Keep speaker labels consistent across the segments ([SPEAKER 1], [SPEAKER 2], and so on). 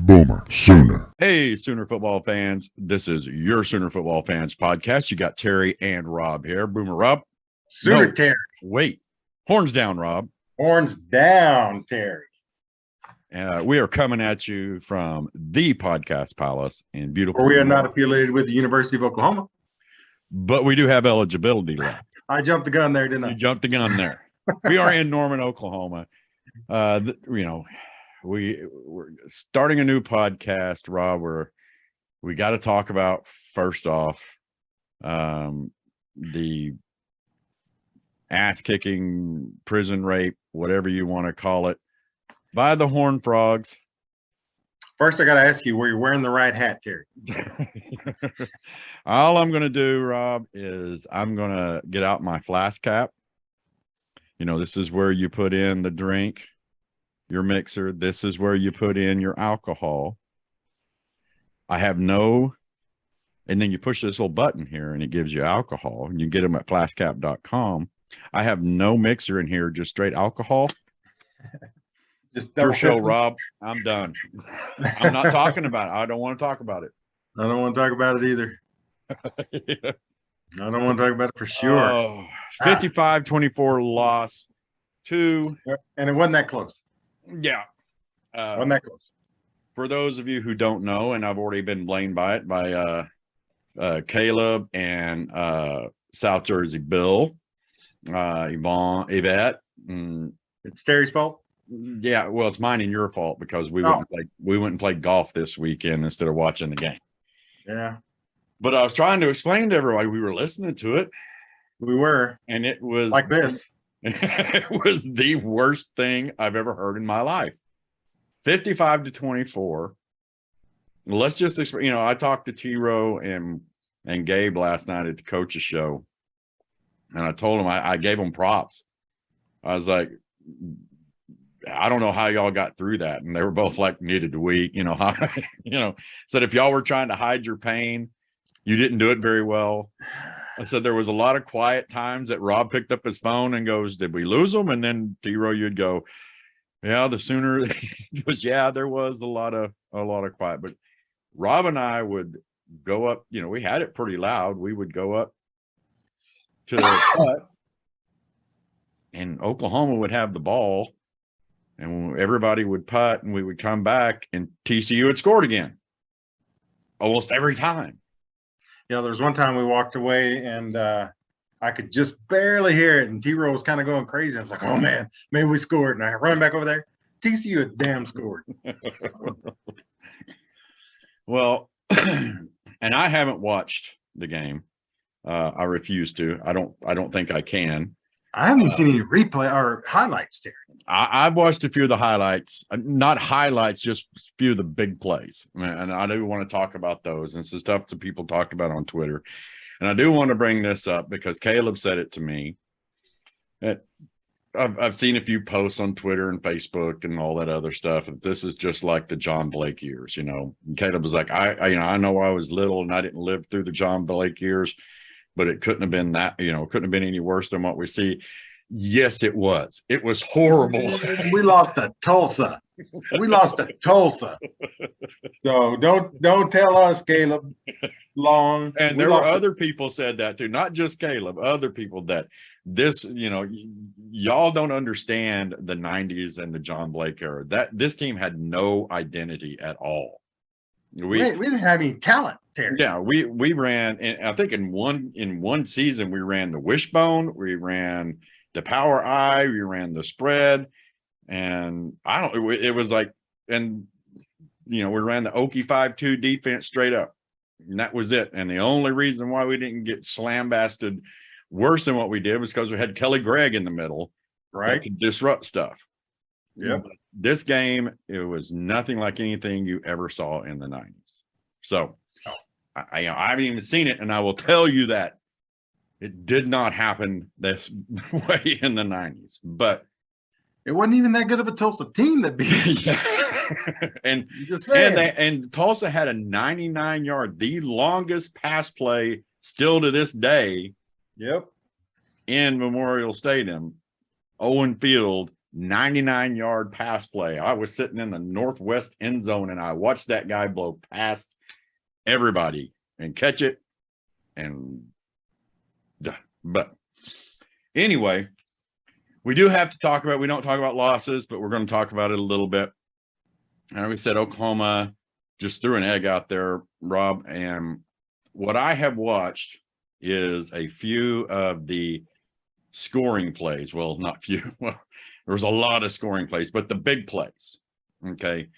[SPEAKER 1] Boomer Sooner.
[SPEAKER 2] Hey, Sooner football fans. This is your Sooner football fans podcast. You got Terry and Rob here. Boomer Rob.
[SPEAKER 3] Sooner Terry.
[SPEAKER 2] Wait. Horns down, Rob.
[SPEAKER 3] Horns down, Terry.
[SPEAKER 2] We are coming at you from the Podcast Palace in beautiful.
[SPEAKER 3] Or we are not affiliated with the University of Oklahoma.
[SPEAKER 2] But we do have eligibility left.
[SPEAKER 3] I jumped the gun there, didn't I?
[SPEAKER 2] You jumped the gun there. We are in Norman, Oklahoma. We're starting a new podcast, Rob, where we got to talk about, first off, the ass-kicking, prison rape, whatever you want to call it, by the Horned Frogs.
[SPEAKER 3] First, I got to ask you, were you wearing the right hat, Terry?
[SPEAKER 2] All I'm going to do, Rob, is I'm going to get out my flask cap. You know, this is where you put in the drink, your mixer. This is where you put in your alcohol. I have no, and then you push this little button here and it gives you alcohol, and you get them at flaskcap.com. I have no mixer in here, just straight alcohol.
[SPEAKER 3] Just
[SPEAKER 2] Your show, Rob. I'm done. I'm not talking about it. I don't want to talk about it.
[SPEAKER 3] I don't want to talk about it either.
[SPEAKER 2] Yeah.
[SPEAKER 3] I don't want to talk about it for sure.
[SPEAKER 2] Oh, 55-24 loss to.
[SPEAKER 3] And it wasn't that close.
[SPEAKER 2] Yeah.
[SPEAKER 3] Wasn't that close.
[SPEAKER 2] For those of you who don't know, and I've already been blamed by it, by Caleb and South Jersey Bill, Yvette.
[SPEAKER 3] It's Terry's fault?
[SPEAKER 2] Yeah, well, it's mine and your fault because we went and played golf this weekend instead of watching the game.
[SPEAKER 3] Yeah.
[SPEAKER 2] But I was trying to explain to everybody, we were listening to it.
[SPEAKER 3] We were.
[SPEAKER 2] And it was
[SPEAKER 3] like this.
[SPEAKER 2] It was the worst thing I've ever heard in my life. 55-24. Let's just explain. You know, I talked to T-Row and Gabe last night at the coach's show, and I told them I gave them props. I was like, I don't know how y'all got through that, and they were both like, neither do we. You know, said if y'all were trying to hide your pain, you didn't do it very well. I said there was a lot of quiet times that Rob picked up his phone and goes, "Did we lose them?" And then T-Row, you'd go, "Yeah, the Sooner." He goes, "Yeah, there was a lot of quiet." But Rob and I would go up. You know, we had it pretty loud. We would go up to the putt, and Oklahoma would have the ball, and everybody would putt, and we would come back, and TCU had scored again, almost every time.
[SPEAKER 3] Yeah, there was one time we walked away and I could just barely hear it, and T-Row was kind of going crazy. I was like, oh man, maybe we scored. And I ran back over there. TCU had damn scored.
[SPEAKER 2] Well, and I haven't watched the game. I refuse to. I don't think I can.
[SPEAKER 3] I haven't seen any replay or highlights, Terry.
[SPEAKER 2] I've watched a few of the highlights, not highlights, just a few of the big plays. And I do want to talk about those. And some stuff that people talked about on Twitter. And I do want to bring this up because Caleb said it to me. I've seen a few posts on Twitter and Facebook and all that other stuff. This is just like the John Blake years, you know. And Caleb was like, I know I was little and I didn't live through the John Blake years, but it couldn't have been that, couldn't have been any worse than what we see. Yes, it was. It was horrible.
[SPEAKER 3] We lost to Tulsa. So don't tell us, Caleb. Long.
[SPEAKER 2] And there were other people said that too, not just Caleb, other people that this, y'all don't understand the 90s and the John Blake era. That this team had no identity at all.
[SPEAKER 3] We didn't have any talent, Terry.
[SPEAKER 2] Yeah, we ran, and I think in one season we ran the wishbone, we ran the power eye, we ran the spread, and it was like, and we ran the Okie 5-2 defense straight up, and that was it. And the only reason why we didn't get slam-basted worse than what we did was because we had Kelly Gregg in the middle, right, that could disrupt stuff.
[SPEAKER 3] Yeah.
[SPEAKER 2] This game, it was nothing like anything you ever saw in the 90s. So I haven't even seen it, and I will tell you that it did not happen this way in the 90s. But
[SPEAKER 3] it wasn't even that good of a Tulsa team that beat us.
[SPEAKER 2] and Tulsa had a 99-yard, the longest pass play still to this day.
[SPEAKER 3] Yep.
[SPEAKER 2] In Memorial Stadium, Owen Field, 99-yard pass play. I was sitting in the northwest end zone, and I watched that guy blow past everybody and catch it. And but anyway, we do have to talk about, we don't talk about losses, but we're going to talk about it a little bit. And we said Oklahoma just threw an egg out there, Rob. And what I have watched is a few of the scoring plays. Well, not few. Well, there was a lot of scoring plays, but the big plays. Okay.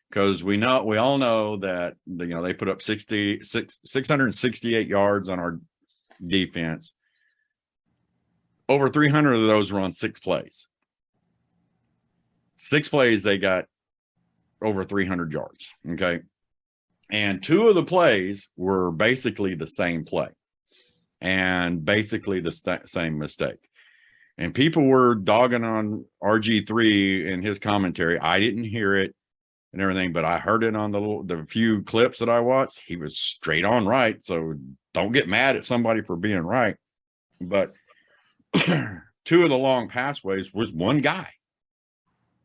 [SPEAKER 2] Because we all know that, they put up 668 yards on our defense. Over 300 of those were on 6 plays. 6 plays, they got over 300 yards. Okay. And 2 of the plays were basically the same play and basically the same mistake. And people were dogging on RG3 in his commentary. I didn't hear it and everything, but I heard it on the few clips that I watched. He was straight on right. So don't get mad at somebody for being right. But 2 of the long passways was one guy.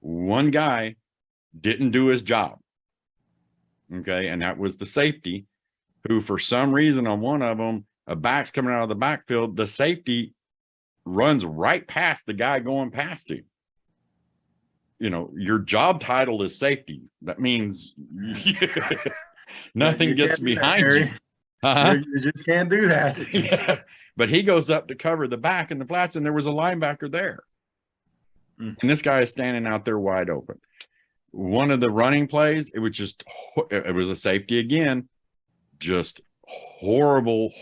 [SPEAKER 2] One guy didn't do his job. Okay. And that was the safety, who for some reason on one of them, a back's coming out of the backfield. The safety runs right past the guy going past him. Your job title is safety. That means nothing gets behind you.
[SPEAKER 3] You just can't do that.
[SPEAKER 2] Yeah. But he goes up to cover the back in the flats, and there was a linebacker there. And this guy is standing out there wide open. One of the running plays, it was a safety again, just horrible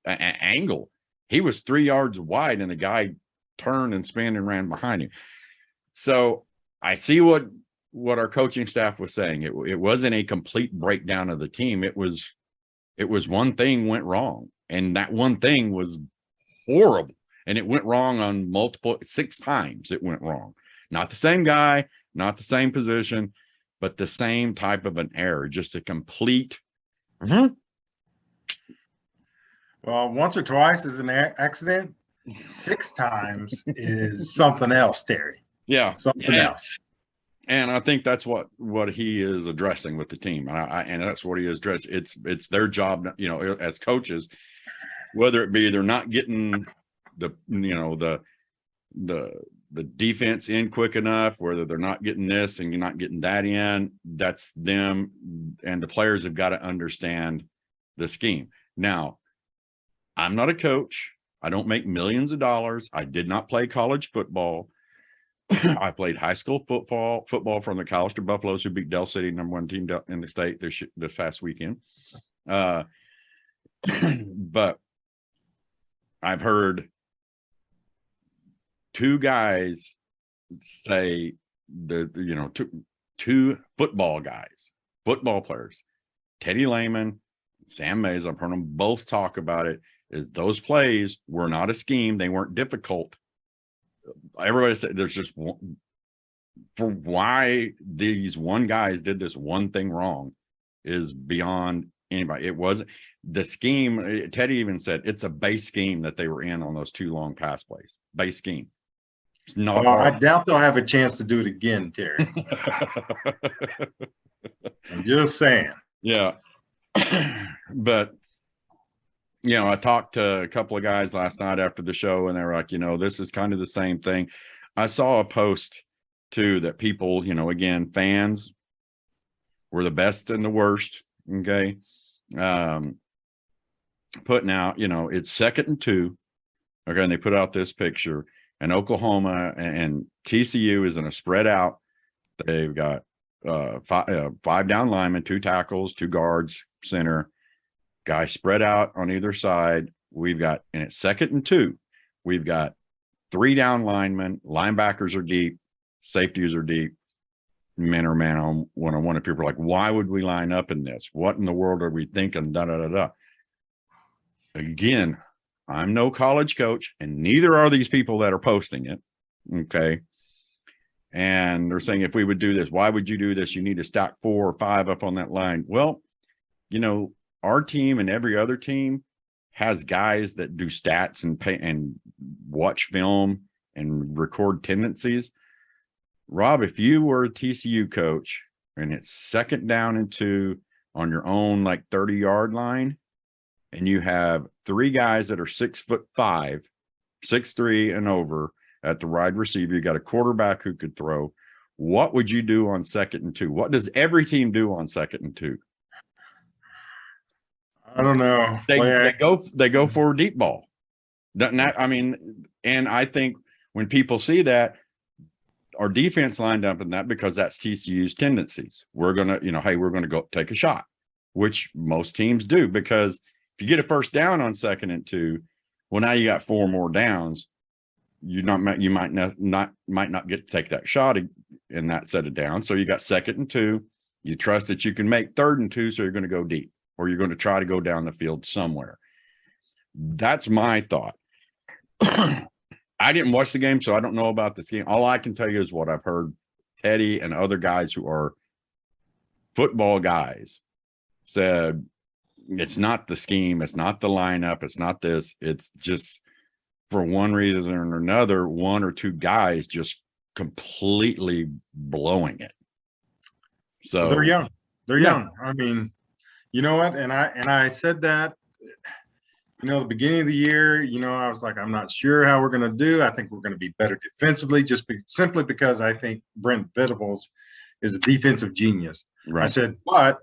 [SPEAKER 2] angle. He was 3 yards wide, and the guy turned and spun and ran behind him. So I see what our coaching staff was saying. It wasn't a complete breakdown of the team. It was one thing went wrong, and that one thing was horrible. And it went wrong on 6 times. It went wrong. Not the same guy, not the same position, but the same type of an error, just a complete.
[SPEAKER 3] Well, once or twice is an accident. 6 times is something else, Terry.
[SPEAKER 2] Yeah,
[SPEAKER 3] something else.
[SPEAKER 2] And I think that's what he is addressing with the team, and that's what he is addressing. It's their job, as coaches, whether it be they're not getting the defense in quick enough, whether they're not getting this and you're not getting that in. That's them, and the players have got to understand the scheme. Now, I'm not a coach. I don't make millions of dollars. I did not play college football. I played high school football from the Callister Buffaloes, who beat Del City, #1 team in the state this past weekend. But I've heard 2 guys say two football guys, football players, Teddy Lehman, Sam Mays. I've heard them both talk about it. Is those plays were not a scheme. They weren't difficult. Everybody said there's just one, for why these one guys did this one thing wrong is beyond anybody. It wasn't the scheme. Teddy even said it's a base scheme that they were in on those 2 long pass plays. Base scheme. Not
[SPEAKER 3] I doubt they'll have a chance to do it again, Terry. I'm just saying.
[SPEAKER 2] Yeah. But I talked to a couple of guys last night after the show, and they were like, this is kind of the same thing. I saw a post too that people, again, fans were the best and the worst. Okay. Putting out, it's 2nd and 2. Okay. And they put out this picture, and Oklahoma and TCU is in a spread out. They've got 5 down linemen, 2 tackles, 2 guards, center. Guys spread out on either side. We've got, and it's 2nd and 2. We've got 3 down linemen. Linebackers are deep. Safeties are deep. Men are man on one-on-one. And people are like, why would we line up in this? What in the world are we thinking? Da, da, da, da. Again, I'm no college coach, and neither are these people that are posting it. Okay. And they're saying, if we would do this, why would you do this? You need to stack 4 or 5 up on that line. Well, our team and every other team has guys that do stats and pay and watch film and record tendencies. Rob, if you were a TCU coach and it's 2nd down and 2 on your own, like 30-yard line, and you have 3 guys that are 6'5", 6'3" and over at the wide receiver, you got a quarterback who could throw. What would you do on 2nd and 2? What does every team do on 2nd and 2?
[SPEAKER 3] I don't know.
[SPEAKER 2] They go for a deep ball. I mean, and I think when people see that, our defense lined up in that, because that's TCU's tendencies. We're gonna, hey, we're gonna go take a shot, which most teams do, because if you get a 1st down on 2nd and 2, well, now you got 4 more downs. You might not get to take that shot in that set of downs. So you got 2nd and 2. You trust that you can make 3rd and 2, so you're going to go deep, or you're going to try to go down the field somewhere. That's my thought. I didn't watch the game, so I don't know about this game. All I can tell you is what I've heard Teddy and other guys who are football guys said. It's not the scheme. It's not the lineup. It's not this. It's just, for one reason or another, 1 or 2 guys just completely blowing it. So
[SPEAKER 3] they're young. They're young. I mean, you know what? And I said that, the beginning of the year, I was like, I'm not sure how we're going to do. I think we're going to be better defensively, simply because I think Brent Venables is a defensive genius.
[SPEAKER 2] Right.
[SPEAKER 3] I said, but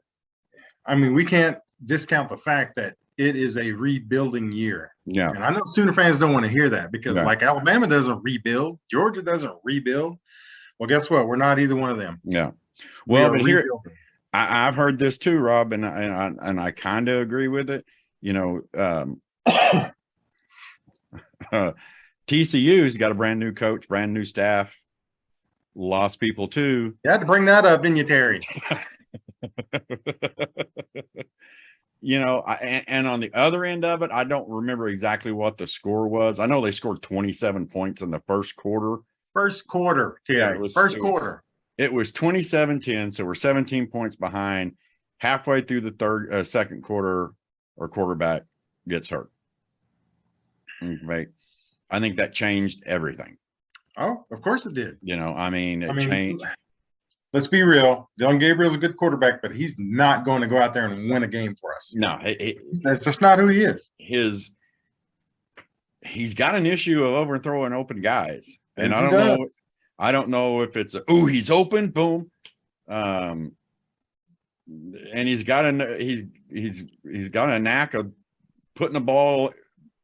[SPEAKER 3] I mean, we can't discount the fact that it is a rebuilding year.
[SPEAKER 2] Yeah.
[SPEAKER 3] And I know Sooner fans don't want to hear that, because like Alabama doesn't rebuild, Georgia doesn't rebuild. Well, guess what? We're not either one of them.
[SPEAKER 2] Yeah. Well, but here, I've heard this too, Rob, and I kind of agree with it. TCU's got a brand new coach, brand new staff, lost people too.
[SPEAKER 3] You had to bring that up, didn't you, Terry?
[SPEAKER 2] And on the other end of it, I don't remember exactly what the score was. I know they scored 27 points in the first quarter.
[SPEAKER 3] First quarter, Terry.
[SPEAKER 2] It was 27-10, so we're 17 points behind. Halfway through the second quarter, our quarterback gets hurt. Okay. I think that changed everything.
[SPEAKER 3] Oh, of course it did.
[SPEAKER 2] It changed.
[SPEAKER 3] Let's be real. Dylan Gabriel's a good quarterback, but he's not going to go out there and win a game for us.
[SPEAKER 2] No,
[SPEAKER 3] that's just not who he is.
[SPEAKER 2] He's got an issue of overthrowing open guys, and
[SPEAKER 3] Yes,
[SPEAKER 2] I don't know if it's he's open, boom, and he's got a knack of putting the ball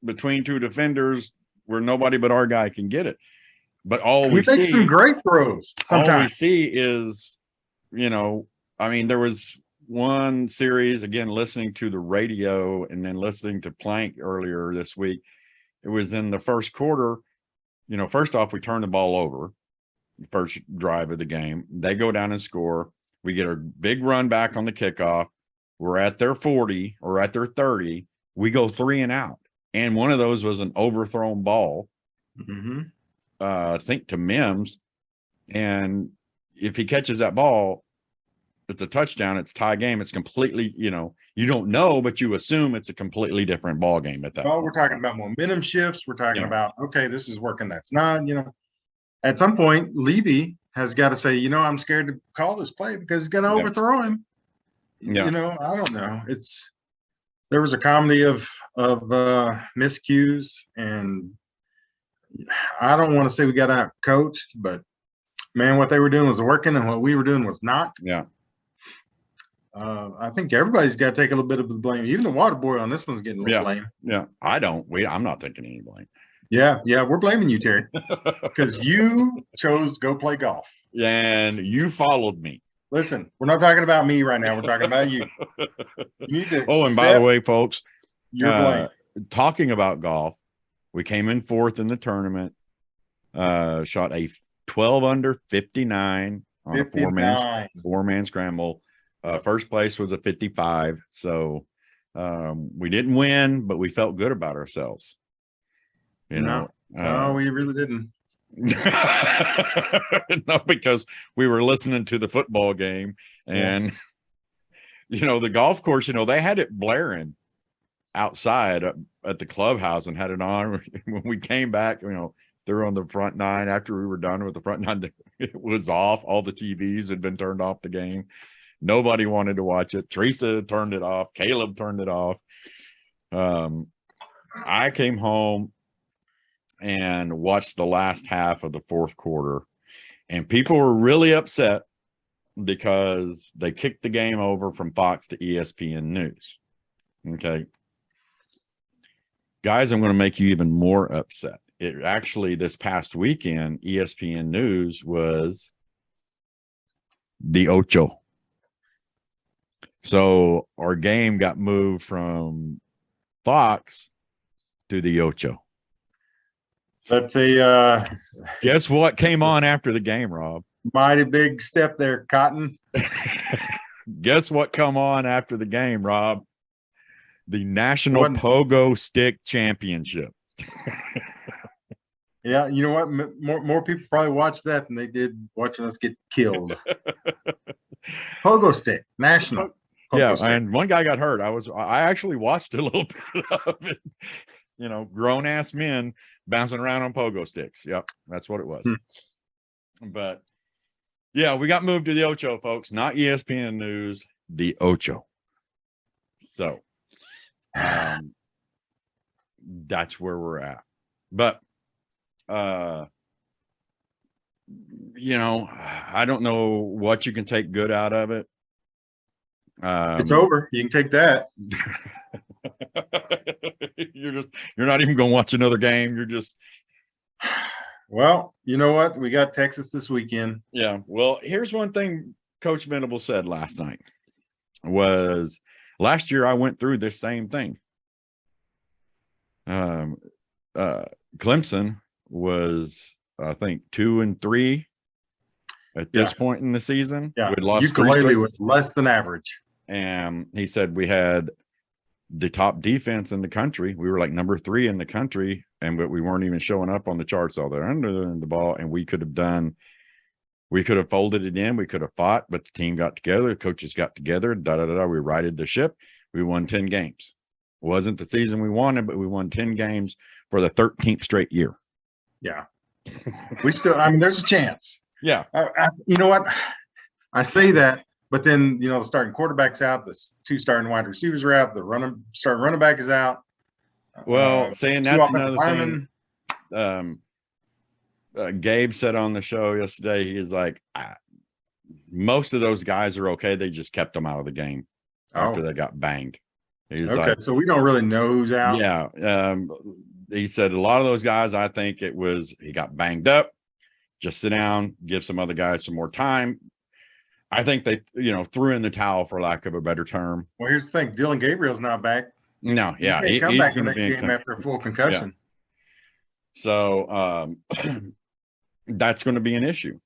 [SPEAKER 2] between 2 defenders where nobody but our guy can get it. But he
[SPEAKER 3] makes some great throws. Sometimes
[SPEAKER 2] all we see is, there was one series, again, listening to the radio and then listening to Plank earlier this week. It was in the first quarter. First off, we turned the ball over, the first drive of the game. They go down and score. We get a big run back on the kickoff. We're at their 40 or at their 30. We go 3 and out. And one of those was an overthrown ball.
[SPEAKER 3] Mm-hmm.
[SPEAKER 2] I think to Mims, and if he catches that ball, it's a touchdown. It's tie game. It's completely, you don't know, but you assume it's a completely different ball game at that point.
[SPEAKER 3] We're talking about momentum shifts. We're talking about, okay, this is working. That's not, at some point, Levy has got to say, I'm scared to call this play because he's going to overthrow him.
[SPEAKER 2] Yeah.
[SPEAKER 3] I don't know. There was a comedy of miscues, and I don't want to say we got out coached, but man, what they were doing was working and what we were doing was not.
[SPEAKER 2] Yeah.
[SPEAKER 3] I think everybody's got to take a little bit of the blame. Even the water boy on this one's getting a little blame.
[SPEAKER 2] Yeah. I'm not taking any blame.
[SPEAKER 3] Yeah. We're blaming you, Terry, because you chose to go play golf.
[SPEAKER 2] And you followed me.
[SPEAKER 3] Listen, we're not talking about me right now. We're talking about you. You need to
[SPEAKER 2] and by the way, folks,
[SPEAKER 3] your blame.
[SPEAKER 2] Talking about golf, we came in 4th in the tournament, shot a 12 under 59 on a four-man scramble. First place was a 55. So we didn't win, but we felt good about ourselves.
[SPEAKER 3] No, we really didn't.
[SPEAKER 2] No, because we were listening to the football game, and the golf course, they had it blaring outside at the clubhouse and had it on. When we came back, They're on the front nine after we were done with the front nine. It was off. All the TVs had been turned off the game. Nobody wanted to watch it. Teresa turned it off. Caleb turned it off. I came home and watched the last half of the fourth quarter, and people were really upset because they kicked the game over from Fox to ESPN News. Okay. Guys, I'm going to make you even more upset. It actually, this past weekend, ESPN News was the Ocho. So our game got moved from Fox to the Ocho.
[SPEAKER 3] That's a
[SPEAKER 2] Guess what came on after the game, Rob?
[SPEAKER 3] mighty big step there, Cotton.
[SPEAKER 2] Guess what come on after the game, Rob? The National Pogo Stick Championship.
[SPEAKER 3] Yeah, you know what? More people probably watched that than they did watching us get killed. Pogo stick, national.
[SPEAKER 2] Pogo stick. And one guy got hurt. I actually watched a little bit of it. You know, grown ass men bouncing around on pogo sticks. Yep, that's what it was. But yeah, we got moved to the Ocho, folks. Not ESPN News, the Ocho. So that's where we're at. But you know, I don't know what you can take good out of it.
[SPEAKER 3] It's over. You can take that.
[SPEAKER 2] You're not even going to watch another game. You're just,
[SPEAKER 3] well, you know what? We got Texas this weekend.
[SPEAKER 2] Yeah. Well, here's one thing Coach Venables said last night was last year I went through this same thing. Clemson was, I think, 2-3 at this point in the season.
[SPEAKER 3] Yeah,
[SPEAKER 2] we'd lost
[SPEAKER 3] Ukulele was less than average.
[SPEAKER 2] And he said we had the top defense in the country. We were like number 3 in the country, but we weren't even showing up on the charts all there under the ball. And we could have folded it in. We could have fought, but the team got together. The coaches got together. We righted the ship. We won 10 games. It wasn't the season we wanted, but we won 10 games for the 13th straight year.
[SPEAKER 3] Yeah. We still, I mean, there's a chance.
[SPEAKER 2] Yeah.
[SPEAKER 3] You know what? I say that, but then, you know, the starting quarterback's out, the 2 starting wide receivers are out, the starting running back is out.
[SPEAKER 2] Well, saying that's another thing. Gabe said on the show yesterday, he's like, most of those guys are okay. They just kept them out of the game after they got banged. He's
[SPEAKER 3] okay,
[SPEAKER 2] like,
[SPEAKER 3] so we don't really know who's out.
[SPEAKER 2] Yeah. He said a lot of those guys, I think he got banged up. Just sit down, give some other guys some more time. I think they, threw in the towel, for lack of a better term.
[SPEAKER 3] Well, here's the thing: Dylan Gabriel's not back.
[SPEAKER 2] No, yeah,
[SPEAKER 3] he's come back the next game after a full concussion.
[SPEAKER 2] Yeah. So that's going to be an issue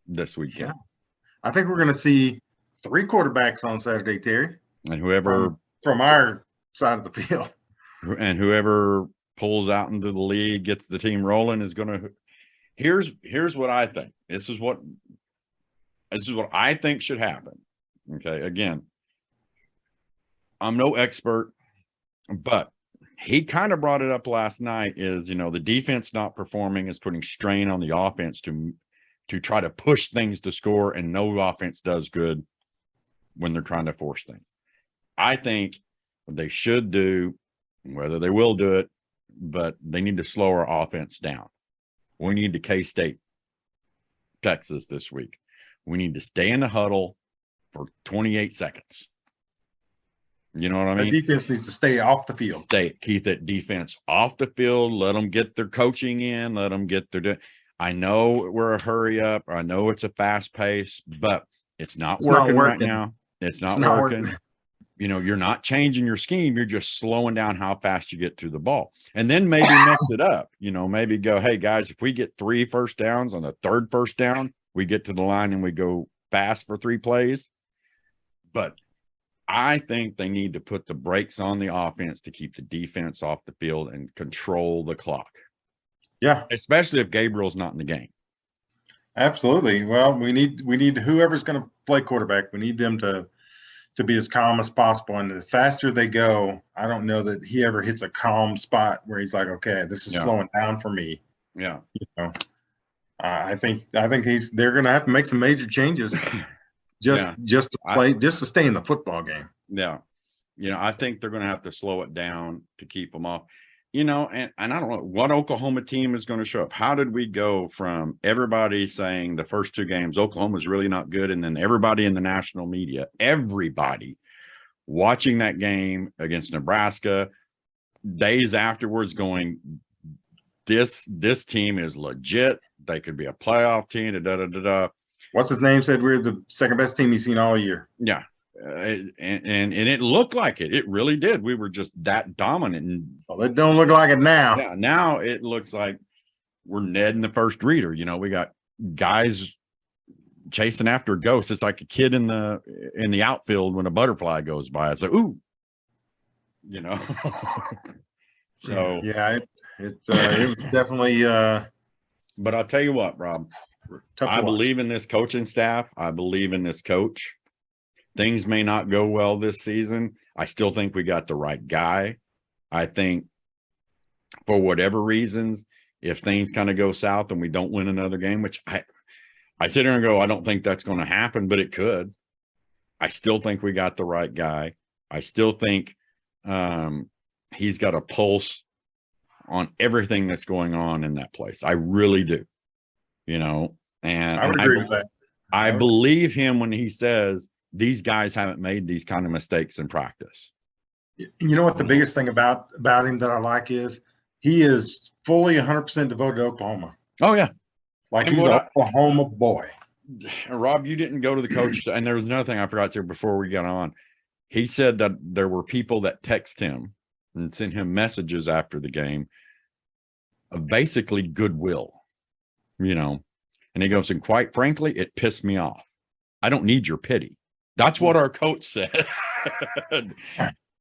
[SPEAKER 2] this weekend.
[SPEAKER 3] Yeah. I think we're going to see 3 quarterbacks on Saturday, Terry,
[SPEAKER 2] and whoever
[SPEAKER 3] from our side of the field,
[SPEAKER 2] and whoever pulls out into the league, gets the team rolling, is going to. Here's what I think. This is what I think should happen. Okay. Again, I'm no expert, but he kind of brought it up last night is, the defense not performing is putting strain on the offense to try to push things to score, and no offense does good when they're trying to force things. I think what they should do, whether they will do it, but they need to slow our offense down. We need to K-State Texas this week. We need to stay in the huddle for 28 seconds. You know what I mean?
[SPEAKER 3] The defense needs to stay off the field.
[SPEAKER 2] Keep that defense off the field. Let them get their coaching in. Let them get their. I know we're a hurry up. I know it's a fast pace, but it's not working right now. It's not working. You're not changing your scheme. You're just slowing down how fast you get to the ball. And then maybe mix it up. Maybe go, hey, guys, if we get 3 first downs on the 3rd first down, we get to the line and we go fast for 3 plays. But I think they need to put the brakes on the offense to keep the defense off the field and control the clock.
[SPEAKER 3] Yeah.
[SPEAKER 2] Especially if Gabriel's not in the game.
[SPEAKER 3] Absolutely. Well, we need whoever's going to play quarterback, we need them to be as calm as possible. And the faster they go, I don't know that he ever hits a calm spot where he's like, okay, this is slowing down for me.
[SPEAKER 2] Yeah.
[SPEAKER 3] You know, I think they're going to have to make some major changes
[SPEAKER 2] Yeah.
[SPEAKER 3] just to play, just to stay in the football game.
[SPEAKER 2] Yeah. I think they're going to have to slow it down to keep them off. And I don't know what Oklahoma team is going to show up. How did we go from everybody saying the first 2 games, Oklahoma's really not good, and then everybody in the national media, everybody watching that game against Nebraska days afterwards going, this team is legit. They could be a playoff team. Da, da, da, da.
[SPEAKER 3] What's his name said we're the second best team he's seen all year.
[SPEAKER 2] Yeah. And it looked like it. It really did. We were just that dominant. And
[SPEAKER 3] well, it don't look like it now.
[SPEAKER 2] Yeah, now it looks like we're Ned in the first reader. We got guys chasing after ghosts. It's like a kid in the outfield when a butterfly goes by. It's like, ooh, So
[SPEAKER 3] yeah, it was definitely.
[SPEAKER 2] But I'll tell you what, Rob, I believe in this coaching staff. I believe in this coach. Things may not go well this season. I still think we got the right guy. I think for whatever reasons, if things kind of go south and we don't win another game, which I sit here and go, I don't think that's going to happen, but it could. I still think we got the right guy. I still think he's got a pulse on everything that's going on in that place. I really do, and
[SPEAKER 3] I would agree with that.
[SPEAKER 2] I believe him when he says these guys haven't made these kind of mistakes in practice.
[SPEAKER 3] You know what the biggest thing about him that I like is he is fully 100% devoted to Oklahoma.
[SPEAKER 2] Oh yeah.
[SPEAKER 3] Like he's an Oklahoma boy.
[SPEAKER 2] Rob, you didn't go to the coach. And there was another thing I forgot to before we got on. He said that there were people that text him and sent him messages after the game of basically goodwill, and he goes, and quite frankly, it pissed me off. I don't need your pity. That's what our coach said.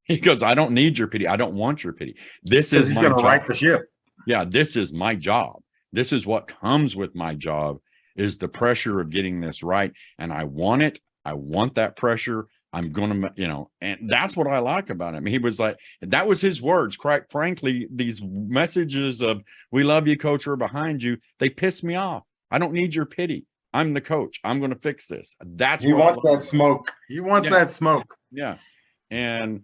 [SPEAKER 2] He goes, I don't need your pity. I don't want your pity. This is my job. He's going to right
[SPEAKER 3] the ship.
[SPEAKER 2] Yeah, this is my job. This is what comes with my job, is the pressure of getting this right. And I want it. I want that pressure. I'm going to, and that's what I like about him. He was like, that was his words. Quite frankly, these messages of, we love you, coach, we're behind you, they piss me off. I don't need your pity. I'm the coach. I'm going to fix this. That's
[SPEAKER 3] he wants that smoke. He wants that smoke.
[SPEAKER 2] Yeah. And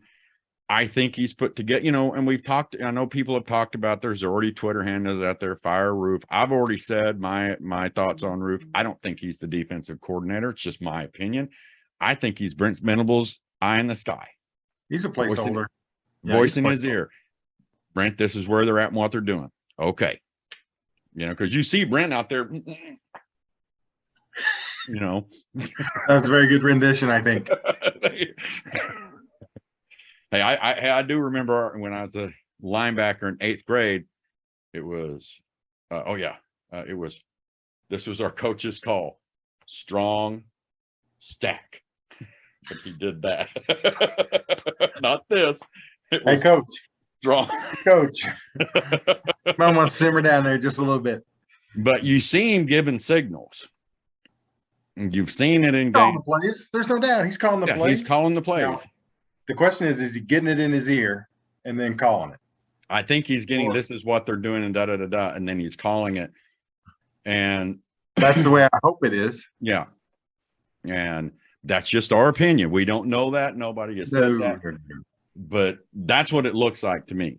[SPEAKER 2] I think he's put together, and we've talked, I know people have talked about, there's already Twitter handles out there, fire Roof. I've already said my thoughts on Roof. I don't think he's the defensive coordinator. It's just my opinion. I think he's Brent Venables' eye in the sky.
[SPEAKER 3] He's a placeholder.
[SPEAKER 2] Voice in his ear. Brent, this is where they're at and what they're doing. Okay. Because you see Brent out there,
[SPEAKER 3] That's a very good rendition, I think.
[SPEAKER 2] Hey, I do remember when I was a linebacker in 8th grade, it was, this was our coach's call. Strong stack. But he did that. Not this.
[SPEAKER 3] Hey, coach.
[SPEAKER 2] Strong.
[SPEAKER 3] Coach. I want to simmer down there just a little bit.
[SPEAKER 2] But you see him giving signals. You've seen it in
[SPEAKER 3] games. The plays. There's no doubt. He's calling the plays.
[SPEAKER 2] He's calling the plays.
[SPEAKER 3] Now, the question is he getting it in his ear and then calling it?
[SPEAKER 2] I think he's getting, this is what they're doing and da-da-da-da, and then he's calling it. And
[SPEAKER 3] that's the way I hope it is.
[SPEAKER 2] Yeah. And that's just our opinion. We don't know that. Nobody has said that. But that's what it looks like to me.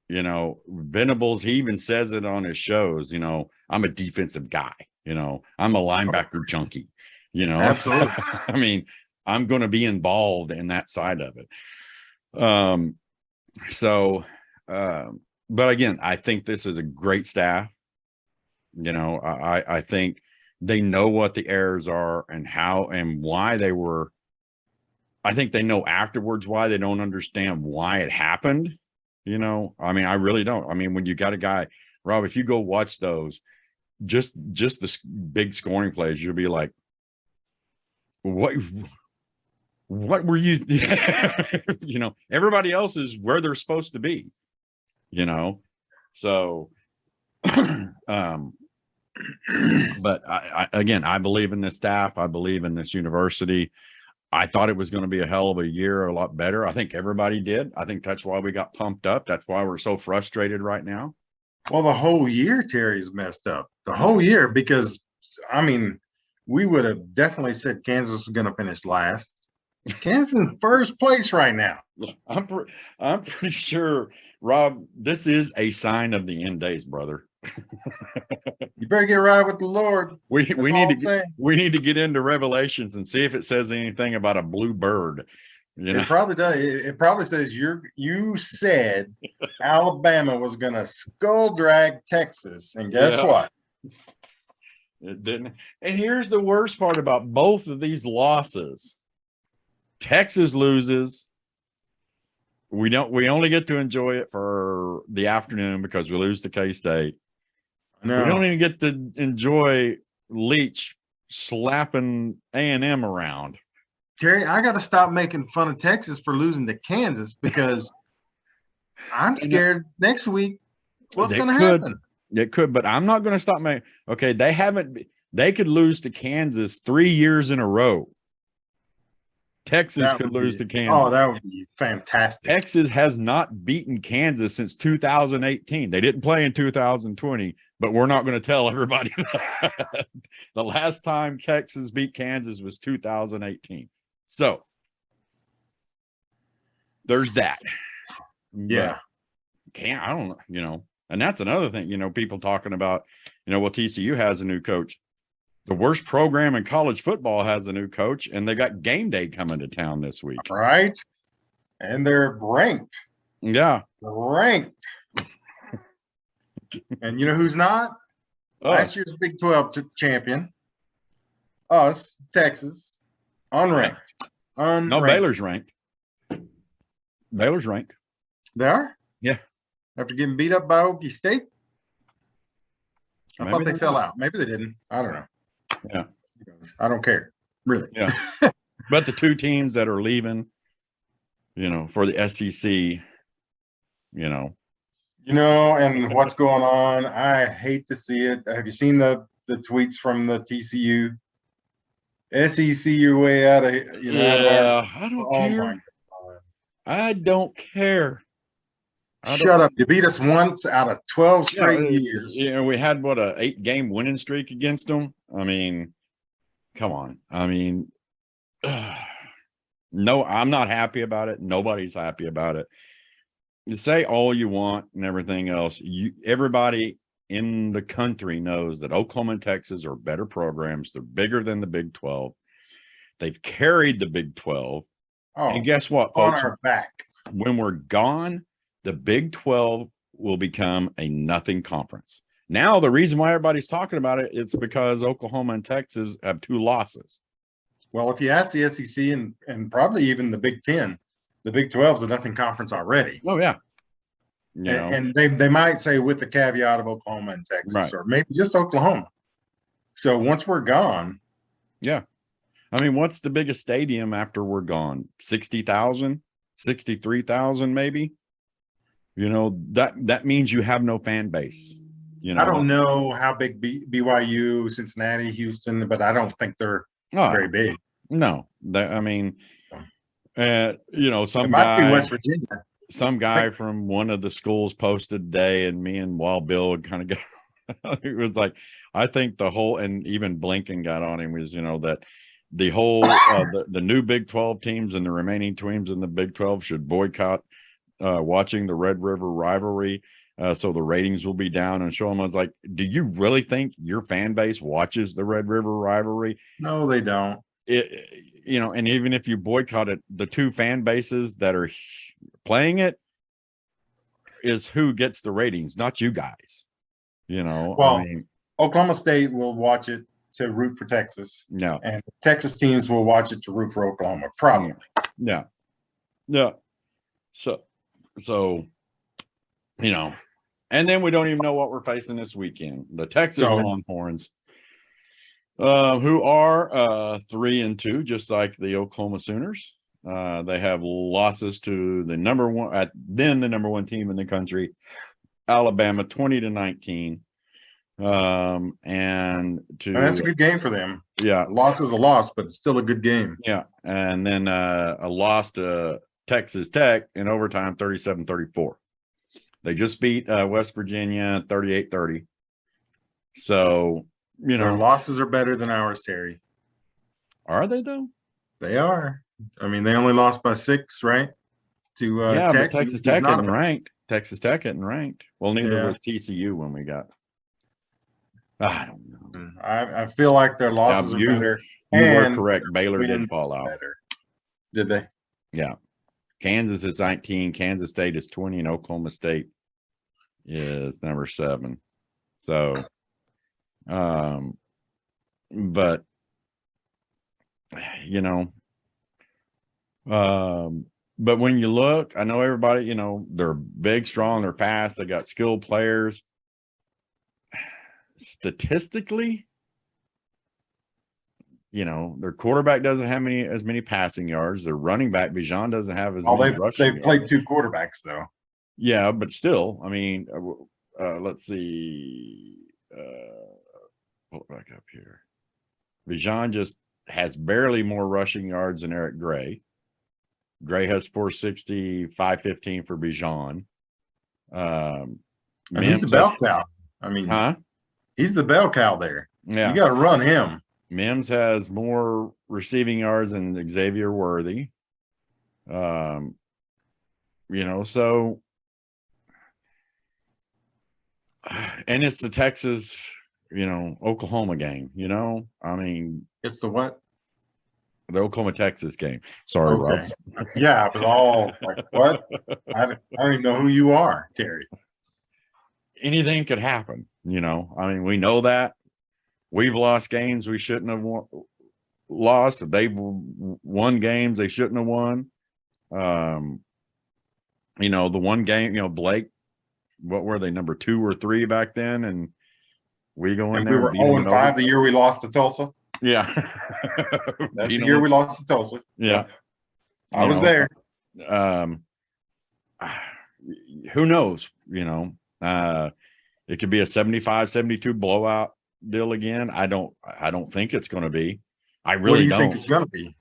[SPEAKER 2] Venables, he even says it on his shows, I'm a defensive guy, I'm a linebacker junkie,
[SPEAKER 3] Absolutely.
[SPEAKER 2] I mean, I'm going to be involved in that side of it. But again, I think this is a great staff. I think they know what the errors are and how and why they were. I think they know afterwards why. They don't understand why it happened. I mean, I really don't. I mean, when you got a guy, Rob, if you go watch those, just the big scoring plays, you'll be like, what were you, everybody else is where they're supposed to be, so, but again, I believe in this staff. I believe in this university. I thought it was going to be a hell of a year, a lot better. I think everybody did. I think that's why we got pumped up. That's why we're so frustrated right now.
[SPEAKER 3] Well, the whole year Terry's messed up. The whole year because I mean, we would have definitely said Kansas was going to finish last. Kansas in first place right now.
[SPEAKER 2] I'm pretty sure, Rob, this is a sign of the end days, brother.
[SPEAKER 3] You better get right with the Lord.
[SPEAKER 2] We
[SPEAKER 3] That's
[SPEAKER 2] we
[SPEAKER 3] all
[SPEAKER 2] need
[SPEAKER 3] I'm
[SPEAKER 2] to
[SPEAKER 3] saying.
[SPEAKER 2] we need to get into Revelations and see if it says anything about a blue bird. You know,
[SPEAKER 3] It probably does. It probably says you said Alabama was going to skull drag Texas, and guess
[SPEAKER 2] Yeah.
[SPEAKER 3] what?
[SPEAKER 2] It didn't. And here's the worst part about both of these losses. Texas loses. We only get to enjoy it for the afternoon because we lose to K-State.
[SPEAKER 3] No.
[SPEAKER 2] We don't even get to enjoy Leach slapping A&M around.
[SPEAKER 3] Terry, I got to stop making fun of Texas for losing to Kansas because I'm scared next week what's going to happen.
[SPEAKER 2] It could, but I'm not going to stop making. Okay, they could lose to Kansas 3 years in a row. Texas could lose to Kansas.
[SPEAKER 3] Oh, that would be fantastic.
[SPEAKER 2] Texas has not beaten Kansas since 2018. They didn't play in 2020, but we're not going to tell everybody that. The last time Texas beat Kansas was 2018. So there's that.
[SPEAKER 3] Yeah.
[SPEAKER 2] I don't know, and that's another thing, people talking about, well, TCU has a new coach. The worst program in college football has a new coach, and they got game day coming to town this week.
[SPEAKER 3] Right. And they're ranked.
[SPEAKER 2] Yeah.
[SPEAKER 3] They're ranked. And you know who's not? Last year's Big 12 champion. Us, Texas. Unranked.
[SPEAKER 2] No, Baylor's ranked. Baylor's ranked.
[SPEAKER 3] They are?
[SPEAKER 2] Yeah.
[SPEAKER 3] After getting beat up by Okie State? I thought they fell out. Maybe they didn't. I don't know.
[SPEAKER 2] Yeah.
[SPEAKER 3] I don't care. Really.
[SPEAKER 2] Yeah. But the two teams that are leaving, for the SEC,
[SPEAKER 3] and what's going on? I hate to see it. Have you seen the tweets from the TCU? SEC your way out of
[SPEAKER 2] I don't care. I don't care.
[SPEAKER 3] Shut up. You beat us once out of 12 straight years.
[SPEAKER 2] We had an 8-game winning streak against them. I mean, come on. I mean, no, I'm not happy about it. Nobody's happy about it. You say all you want and everything else. Everybody in the country knows that Oklahoma and Texas are better programs. They're bigger than the Big 12. They've carried the Big 12. And guess what, folks?
[SPEAKER 3] On our back.
[SPEAKER 2] When we're gone, the Big 12 will become a nothing conference. Now, the reason why everybody's talking about it, it's because Oklahoma and Texas have 2 losses.
[SPEAKER 3] Well, if you ask the SEC and probably even the Big 10, the Big 12 is a nothing conference already.
[SPEAKER 2] Oh, yeah.
[SPEAKER 3] And they might say with the caveat of Oklahoma and Texas, or maybe just Oklahoma. So once we're gone.
[SPEAKER 2] Yeah. I mean, what's the biggest stadium after we're gone? 60,000, 63,000 maybe? That means you have no fan base.
[SPEAKER 3] I don't know how big BYU, Cincinnati, Houston, but I don't think they're very big.
[SPEAKER 2] No, some
[SPEAKER 3] it might
[SPEAKER 2] guy,
[SPEAKER 3] be West Virginia.
[SPEAKER 2] Some guy from one of the schools posted today, and me and Wild Bill would kind of go. It was like, I think the whole, and even Blinken got on him, was that the whole the new Big 12 teams and the remaining teams in the Big 12 should boycott watching the Red River Rivalry, so the ratings will be down, and show them. I was like, do you really think your fan base watches the Red River Rivalry?
[SPEAKER 3] No, they don't.
[SPEAKER 2] And even if you boycott it, the 2 fan bases that are playing it is who gets the ratings, not you guys.
[SPEAKER 3] Well,
[SPEAKER 2] I mean,
[SPEAKER 3] Oklahoma State will watch it to root for Texas.
[SPEAKER 2] Yeah.
[SPEAKER 3] And Texas teams will watch it to root for Oklahoma, probably.
[SPEAKER 2] Yeah. Yeah. So, and then we don't even know what we're facing this weekend. The Texas Longhorns, who are 3-2, just like the Oklahoma Sooners. They have losses to the number one team in the country, Alabama, 20-19. And
[SPEAKER 3] that's a good game for them.
[SPEAKER 2] Yeah.
[SPEAKER 3] A loss is a loss, but it's still a good game.
[SPEAKER 2] Yeah. And then a loss to Texas Tech in overtime, 37-34. They just beat West Virginia 38-30. So, you
[SPEAKER 3] Their
[SPEAKER 2] know,
[SPEAKER 3] losses are better than ours, Terry.
[SPEAKER 2] are they though?
[SPEAKER 3] They are. I mean, they only lost by 6, right? To
[SPEAKER 2] Yeah,
[SPEAKER 3] Tech.
[SPEAKER 2] but Texas
[SPEAKER 3] who's
[SPEAKER 2] Tech
[SPEAKER 3] not
[SPEAKER 2] isn't ranked. Texas Tech isn't ranked. Well, neither
[SPEAKER 3] Yeah.
[SPEAKER 2] was TCU when we got. I don't know.
[SPEAKER 3] I feel like their losses are better.
[SPEAKER 2] You were
[SPEAKER 3] and
[SPEAKER 2] correct. Baylor did
[SPEAKER 3] wins
[SPEAKER 2] fall out.
[SPEAKER 3] better. Did they?
[SPEAKER 2] Yeah. Kansas is 19. Kansas State is 20, and Oklahoma State is number 7. So, but you know, but when you look, I know everybody, you know, they're big, strong, they're fast, they got skilled players. Statistically, you know, their quarterback doesn't have as many passing yards. Their running back, Bijan, doesn't have as many rushing
[SPEAKER 3] They've played
[SPEAKER 2] yards.
[SPEAKER 3] 2 quarterbacks though.
[SPEAKER 2] Yeah, but still, I mean, let's see. Pull it back up here. Bijan just has barely more rushing yards than Eric Gray. Gray has 460, 515 for Bijan.
[SPEAKER 3] And he's the bell cow. I mean, he's the bell cow there.
[SPEAKER 2] Yeah.
[SPEAKER 3] You got to run him.
[SPEAKER 2] Mims has more receiving yards than Xavier Worthy. You know, so, and it's the Texas, you know, Oklahoma game, you know, I mean,
[SPEAKER 3] it's the what?
[SPEAKER 2] The Oklahoma Texas game. Sorry,
[SPEAKER 3] okay.
[SPEAKER 2] Rob.
[SPEAKER 3] Yeah, I was all like, what? I don't even know who you are, Terry.
[SPEAKER 2] Anything could happen, you know. I mean, we know that. We've lost games we shouldn't have lost. They've won games they shouldn't have won. You know, the one game, you know, Blake, what were they, number 2 or 3 back then? And we go in there.
[SPEAKER 3] We were 0-5 the year we lost to Tulsa.
[SPEAKER 2] Yeah.
[SPEAKER 3] That's the year we lost to Tulsa.
[SPEAKER 2] Yeah.
[SPEAKER 3] I was there.
[SPEAKER 2] Who knows, you know, it could be a 75-72 blowout deal again. I don't think it's going to be. I really don't
[SPEAKER 3] think it's going to be.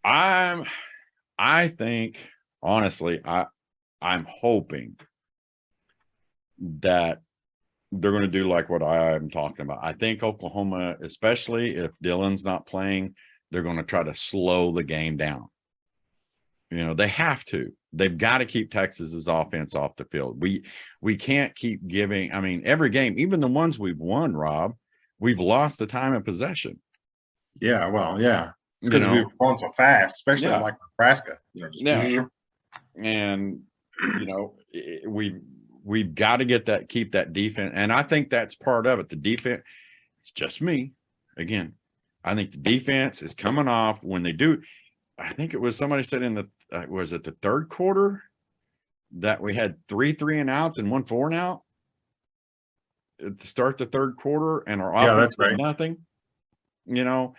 [SPEAKER 2] I think honestly, I'm hoping that they're going to do like what I'm talking about. I think Oklahoma, especially if Dillon's not playing, they're going to try to slow the game down. You know, they have to. They've got to keep Texas's offense off the field. We can't keep giving. I mean, every game, even the ones we've won, Rob, we've lost the time of possession.
[SPEAKER 3] Yeah, well, yeah. It's because we were going so fast, especially like Nebraska. You know,
[SPEAKER 2] just and you know, we've got to keep that defense, and I think that's part of it. The defense, it's just me. Again, I think the defense is coming off when they do. I think it was somebody said in the was it the 3rd quarter that we had 3 3-and-outs and 1 4-and-out to start the 3rd quarter, and our offense did nothing. You know,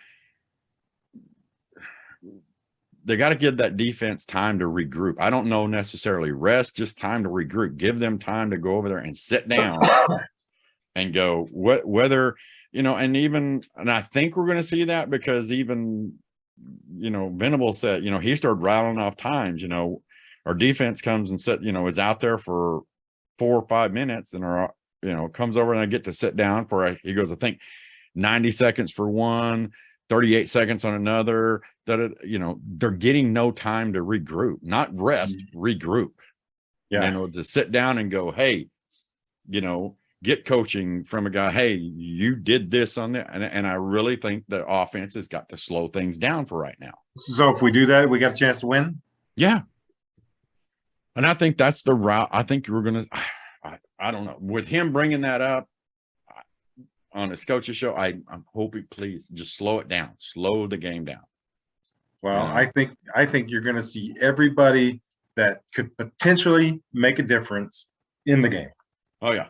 [SPEAKER 2] they got to give that defense time to regroup. I don't know necessarily rest, just time to regroup. Give them time to go over there and sit down and go whether, you know, and I think we're going to see that because even, you know, Venables said, you know, he started rattling off times, you know, our defense comes and is out there for 4 or 5 minutes and our, you know, comes over and I get to sit down for he goes, I think 90 seconds for one, 38 seconds on another, you know, they're getting no time to regroup, not rest, regroup. Yeah. You know, to sit down and go, hey, you know, get coaching from a guy, hey, you did this on that. And I really think the offense has got to slow things down for right now.
[SPEAKER 3] So if we do that, we got a chance to win?
[SPEAKER 2] Yeah. And I think that's the route. I think we're going to, I don't know, with him bringing that up on his coach's show, I'm hoping, please just slow it down, slow the game down.
[SPEAKER 3] Well, you know? I think you're going to see everybody that could potentially make a difference in the game.
[SPEAKER 2] Oh yeah.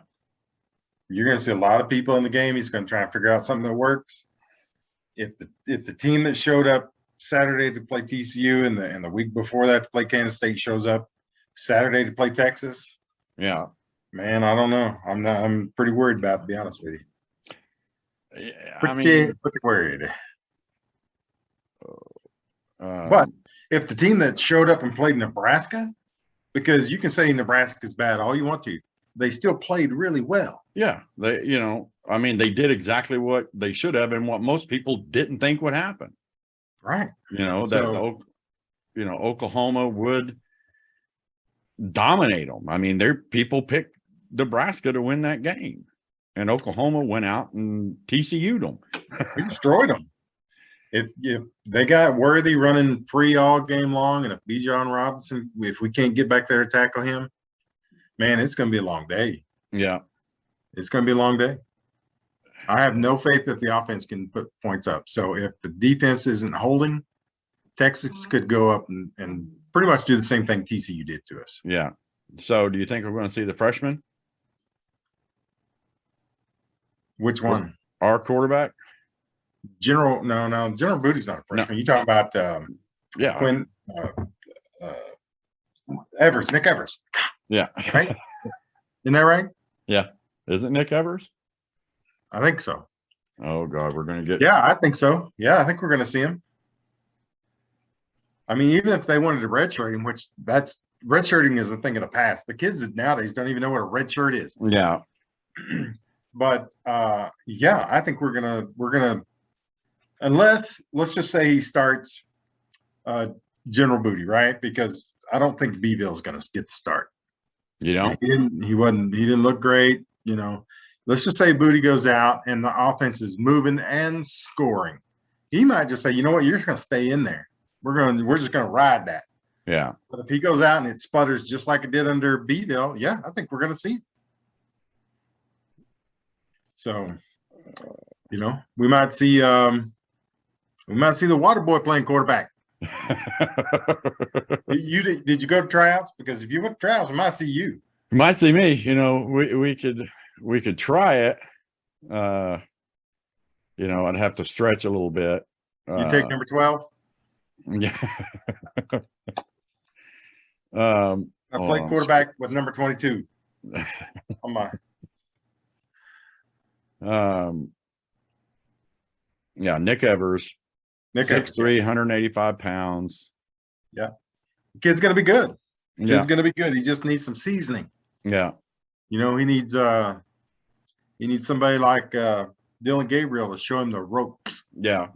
[SPEAKER 3] You're going to see a lot of people in the game. He's going to try and figure out something that works. If the team that showed up Saturday to play TCU and the week before that to play Kansas State shows up Saturday to play Texas,
[SPEAKER 2] yeah,
[SPEAKER 3] man, I don't know. I'm pretty worried about it, to be honest with you.
[SPEAKER 2] Yeah,
[SPEAKER 3] pretty worried. But if the team that showed up and played Nebraska because you can say Nebraska's bad all you want to. They still played really well.
[SPEAKER 2] Yeah, they, I mean, they did exactly what they should have, and what most people didn't think would happen.
[SPEAKER 3] Right.
[SPEAKER 2] Oklahoma would dominate them. I mean, people picked Nebraska to win that game, and Oklahoma went out and TCU'd them.
[SPEAKER 3] We destroyed them. If they got Worthy running free all game long, and if Bijan Robinson, if we can't get back there to tackle him, man, it's going to be a long day.
[SPEAKER 2] Yeah.
[SPEAKER 3] It's going to be a long day. I have no faith that the offense can put points up. So if the defense isn't holding, Texas could go up and pretty much do the same thing TCU did to us.
[SPEAKER 2] Yeah. So do you think we're going to see the freshman?
[SPEAKER 3] Which one?
[SPEAKER 2] Our quarterback?
[SPEAKER 3] General Booty's not a freshman. No. You talking about Quinn Evers, Nick Evers.
[SPEAKER 2] Yeah.
[SPEAKER 3] Right? Isn't that right?
[SPEAKER 2] Yeah. Is it Nick Evers?
[SPEAKER 3] I think so.
[SPEAKER 2] Oh God, we're gonna get.
[SPEAKER 3] Yeah, I think so. Yeah, I think we're gonna see him. I mean, even if they wanted to redshirt him, which redshirting is a thing of the past. The kids nowadays don't even know what a red shirt is.
[SPEAKER 2] Yeah.
[SPEAKER 3] But yeah, I think we're gonna unless let's just say he starts General Booty, right? Because I don't think Beeville's gonna get the start.
[SPEAKER 2] You know,
[SPEAKER 3] he didn't look great, Let's just say Booty goes out and the offense is moving and scoring. He might just say, you know what, you're gonna stay in there. We're just gonna ride that.
[SPEAKER 2] Yeah.
[SPEAKER 3] But if he goes out and it sputters just like it did under Beeville, yeah, I think we're gonna see it. So, we might see the water boy playing quarterback. Did you go to tryouts? Because if you went to tryouts, we might see you.
[SPEAKER 2] You might see me. We could try it. I'd have to stretch a little bit.
[SPEAKER 3] You take number 12?
[SPEAKER 2] Yeah.
[SPEAKER 3] I play quarterback with number 22 on my.
[SPEAKER 2] Yeah, Nick Evers. 6'3", 185 pounds.
[SPEAKER 3] Yeah. The kid's gonna be good.
[SPEAKER 2] Yeah.
[SPEAKER 3] Kid's gonna be good. He just needs some seasoning.
[SPEAKER 2] Yeah.
[SPEAKER 3] He needs somebody like Dylan Gabriel to show him the ropes.
[SPEAKER 2] Yeah.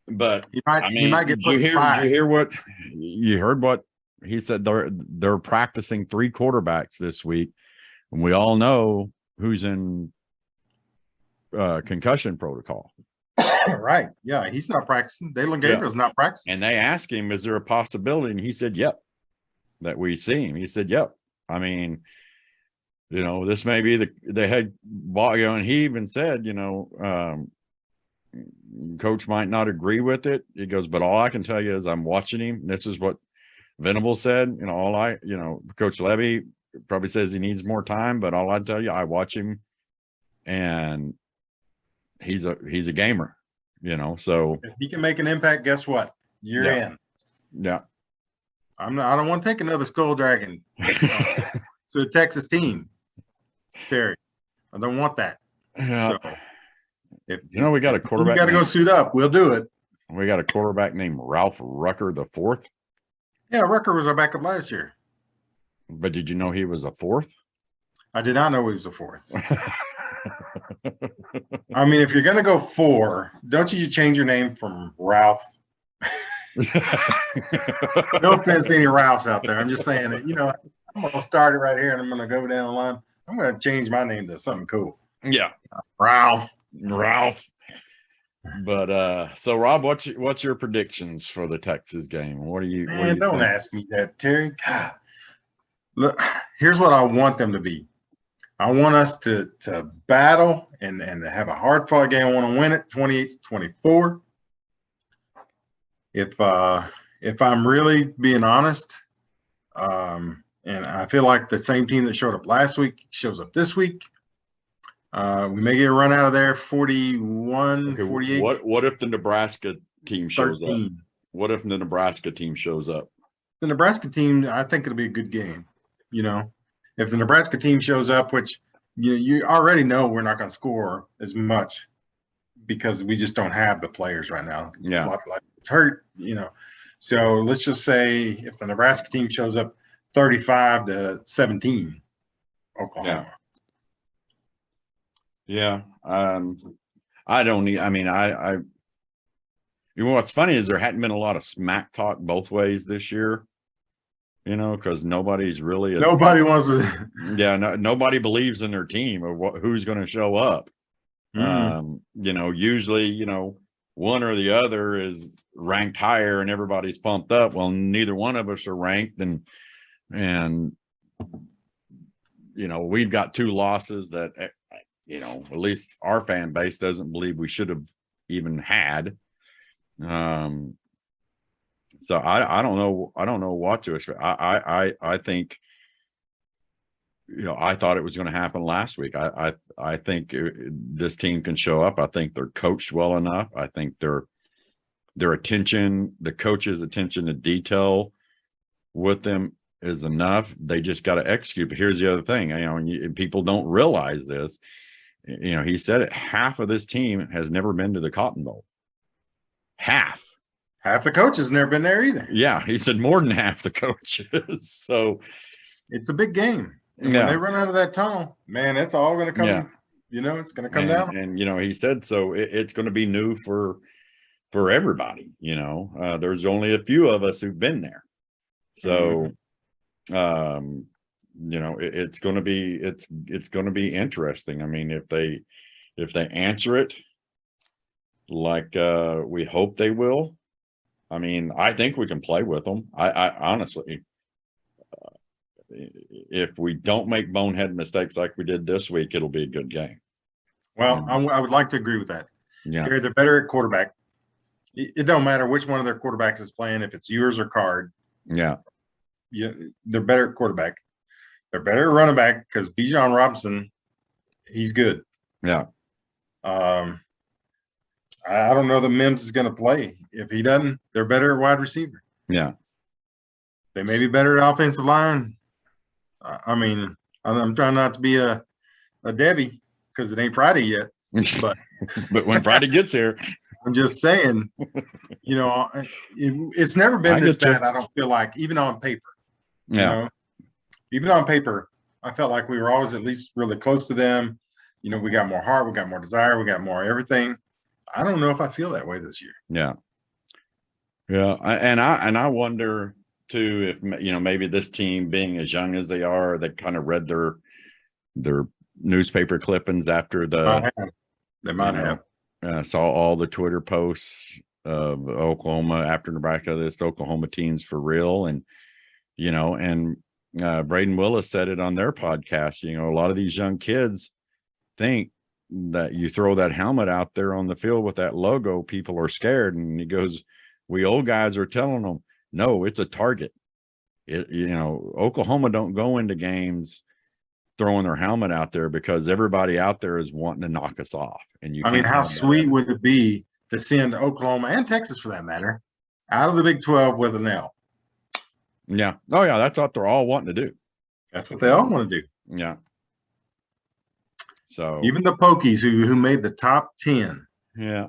[SPEAKER 2] But
[SPEAKER 3] he might get put in five.
[SPEAKER 2] Did you heard what he said? They're practicing 3 quarterbacks this week, and we all know who's in concussion protocol.
[SPEAKER 3] Right. Yeah, he's not practicing. Dylan Gabriel's not practicing.
[SPEAKER 2] And they asked him, is there a possibility? And he said, yep, that we see him. He said, yep. I mean, this may be the head ball, and he even said, coach might not agree with it. He goes, but all I can tell you is I'm watching him. This is what Venables said. Coach Levy probably says he needs more time, but all I tell you, I watch him, and he's a gamer. So
[SPEAKER 3] if he can make an impact, guess what? You're in.
[SPEAKER 2] Yeah.
[SPEAKER 3] I don't want to take another Skull Dragon to a Texas team, Terry. I don't want that.
[SPEAKER 2] Yeah. So we got a quarterback.
[SPEAKER 3] We got to go suit up. We'll do it.
[SPEAKER 2] We got a quarterback named Ralph Rucker the 4th.
[SPEAKER 3] Yeah, Rucker was our backup last year.
[SPEAKER 2] But did you know he was a 4th?
[SPEAKER 3] I did not know he was a 4th. I mean, if you're going to go 4, don't you change your name from Ralph? No offense to any Ralphs out there. I'm just saying that, I'm going to start it right here and I'm going to go down the line. I'm going to change my name to something cool.
[SPEAKER 2] Yeah.
[SPEAKER 3] Ralph.
[SPEAKER 2] But so Rob, what's your predictions for the Texas game? What do you
[SPEAKER 3] don't ask me that, Terry. God. Look, here's what I want them to be. I want us to battle and have a hard fought game. I want to win it 28-24. If I'm really being honest, and I feel like the same team that showed up last week shows up this week, we may get a run out of there 41, 48.
[SPEAKER 2] What if the Nebraska team shows
[SPEAKER 3] 13.
[SPEAKER 2] up? What if the Nebraska team shows up?
[SPEAKER 3] The Nebraska team, I think it'll be a good game. If the Nebraska team shows up, which you already know we're not going to score as much because we just don't have the players right now.
[SPEAKER 2] Yeah.
[SPEAKER 3] Like it's hurt, So let's just say if the Nebraska team shows up 35-17, Oklahoma.
[SPEAKER 2] Yeah. I don't need, I mean, you know, what's funny is there hadn't been a lot of smack talk both ways this year, you know, because nobody's really,
[SPEAKER 3] Nobody wants to.
[SPEAKER 2] yeah, nobody believes in their team or who's going to show up. You know, usually, you know, one or the other is ranked higher and everybody's pumped up. Well, neither one of us are ranked, and you know, we've got 2 losses that, you know, at least our fan base doesn't believe we should have even had. So I don't know what to expect. I think, you know, I thought it was going to happen last week. I think this team can show up. I think they're coached well enough. I think their attention, the coach's attention to detail with them is enough. They just got to execute. But here's the other thing, you know, and people don't realize this. You know, he said it, half of this team has never been to the Cotton Bowl. Half
[SPEAKER 3] the coaches never been there either.
[SPEAKER 2] Yeah, he said more than half the coaches. So
[SPEAKER 3] it's a big game. And when they run out of that tunnel, man, it's all going to come. Yeah. You know, it's going to come down.
[SPEAKER 2] And you know, he said so. It's going to be new for everybody. You know, there's only a few of us who've been there. So, you know, it's going to be interesting. I mean, if they answer it like we hope they will, I mean, I think we can play with them. I honestly, if we don't make bonehead mistakes like we did this week, it'll be a good game.
[SPEAKER 3] Well, I would like to agree with that.
[SPEAKER 2] Yeah,
[SPEAKER 3] they're better at quarterback. It don't matter which one of their quarterbacks is playing, if it's yours or Card.
[SPEAKER 2] Yeah,
[SPEAKER 3] they're better at quarterback. They're better at running back because Bijan Robinson, he's good.
[SPEAKER 2] Yeah.
[SPEAKER 3] I don't know that Mims is going to play. If he doesn't, they're better at wide receiver.
[SPEAKER 2] Yeah.
[SPEAKER 3] They may be better at offensive line. I mean, I'm trying not to be a Debbie because it ain't Friday yet. But
[SPEAKER 2] but when Friday gets here,
[SPEAKER 3] I'm just saying, you know, it's never been this bad. I don't feel like, even on paper.
[SPEAKER 2] Yeah.
[SPEAKER 3] You know, even on paper, I felt like we were always at least really close to them. You know, we got more heart, we got more desire, we got more everything. I don't know if I feel that way this year.
[SPEAKER 2] Yeah. Yeah. And I wonder too, if, you know, maybe this team being as young as they are, they kind of read their newspaper clippings after
[SPEAKER 3] they might have.
[SPEAKER 2] Saw all the Twitter posts of Oklahoma after Nebraska, this Oklahoma team's for real. And, you know, and Braden Willis said it on their podcast, you know, a lot of these young kids think that you throw that helmet out there on the field with that logo, people are scared. And he goes, we old guys are telling them, no, it's a target. You know, Oklahoma don't go into games throwing their helmet out there because everybody out there is wanting to knock us off. And
[SPEAKER 3] I mean, how sweet would it be to send Oklahoma and Texas, for that matter, out of the Big 12 with an L?
[SPEAKER 2] Yeah. Oh yeah, that's what they're all wanting to do.
[SPEAKER 3] That's what they all want to do.
[SPEAKER 2] Yeah. So
[SPEAKER 3] even the Pokies who made the top 10.
[SPEAKER 2] Yeah.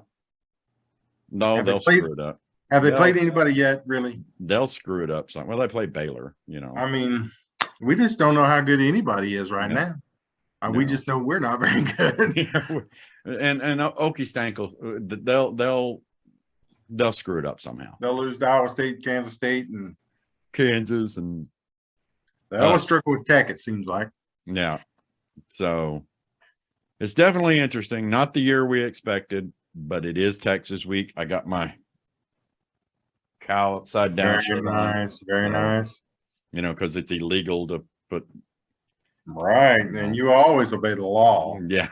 [SPEAKER 2] No, they'll screw it up.
[SPEAKER 3] Have they played anybody yet, really?
[SPEAKER 2] They'll screw it up. Well, they played Baylor, you know.
[SPEAKER 3] I mean, we just don't know how good anybody is right now. We just know we're not very good.
[SPEAKER 2] and Okie Stankel, they'll screw it up somehow.
[SPEAKER 3] They'll lose to Iowa State, Kansas State, and
[SPEAKER 2] Kansas, and
[SPEAKER 3] they always struggle with Tech, it seems like.
[SPEAKER 2] Yeah. So it's definitely interesting. Not the year we expected, but it is Texas week. I got my cow upside down.
[SPEAKER 3] Very nice. Very nice.
[SPEAKER 2] You know, because it's illegal to put.
[SPEAKER 3] Right. And you always obey the law.
[SPEAKER 2] Yeah.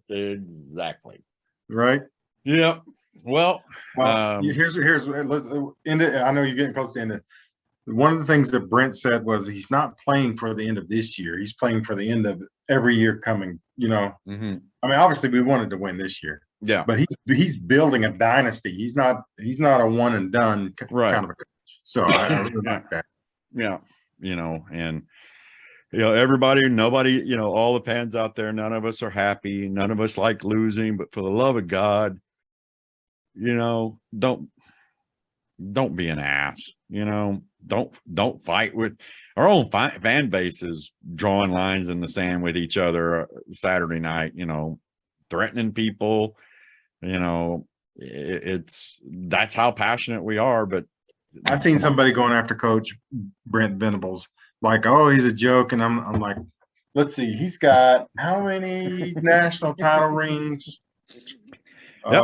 [SPEAKER 2] Exactly.
[SPEAKER 3] Right.
[SPEAKER 2] Yeah. Well,
[SPEAKER 3] here's let's end it. I know you're getting close to end it. One of the things that Brent said was he's not playing for the end of this year. He's playing for the end of every year coming, you know.
[SPEAKER 2] Mm-hmm.
[SPEAKER 3] I mean, obviously we wanted to win this year.
[SPEAKER 2] Yeah.
[SPEAKER 3] But he's building a dynasty. He's not a one and done kind of a coach. So I really like that.
[SPEAKER 2] Yeah. You know, and you know, nobody, you know, all the fans out there, none of us are happy. None of us like losing, but for the love of God, you know, don't be an ass, you know, don't fight with our own fan bases, drawing lines in the sand with each other Saturday night, you know, threatening people, you know, that's how passionate we are. But
[SPEAKER 3] I seen somebody going after Coach Brent Venables, like, oh, he's a joke. And I'm like, let's see, he's got how many national title rings?
[SPEAKER 2] Yep.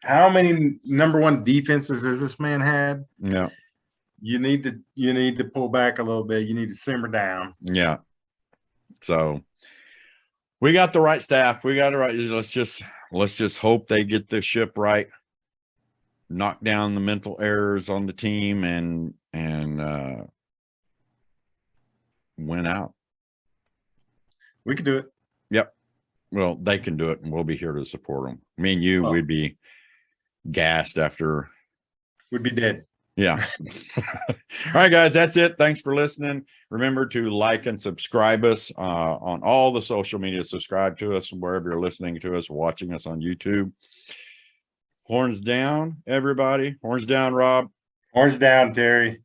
[SPEAKER 3] How many #1 defenses has this man had?
[SPEAKER 2] Yeah.
[SPEAKER 3] You need to pull back a little bit. You need to simmer down.
[SPEAKER 2] Yeah. So we got the right staff. We got it right. Let's just hope they get the ship right, knock down the mental errors on the team, and win out.
[SPEAKER 3] We could do it.
[SPEAKER 2] Yep. Well, they can do it, and we'll be here to support them. Me and you, we'd be gassed after.
[SPEAKER 3] We'd be dead.
[SPEAKER 2] Yeah. All right, guys, that's it. Thanks for listening. Remember to like and subscribe us on all the social media. Subscribe to us wherever you're listening to us, watching us on YouTube. Horns down, everybody. Horns down, Rob.
[SPEAKER 3] Horns down, Terry.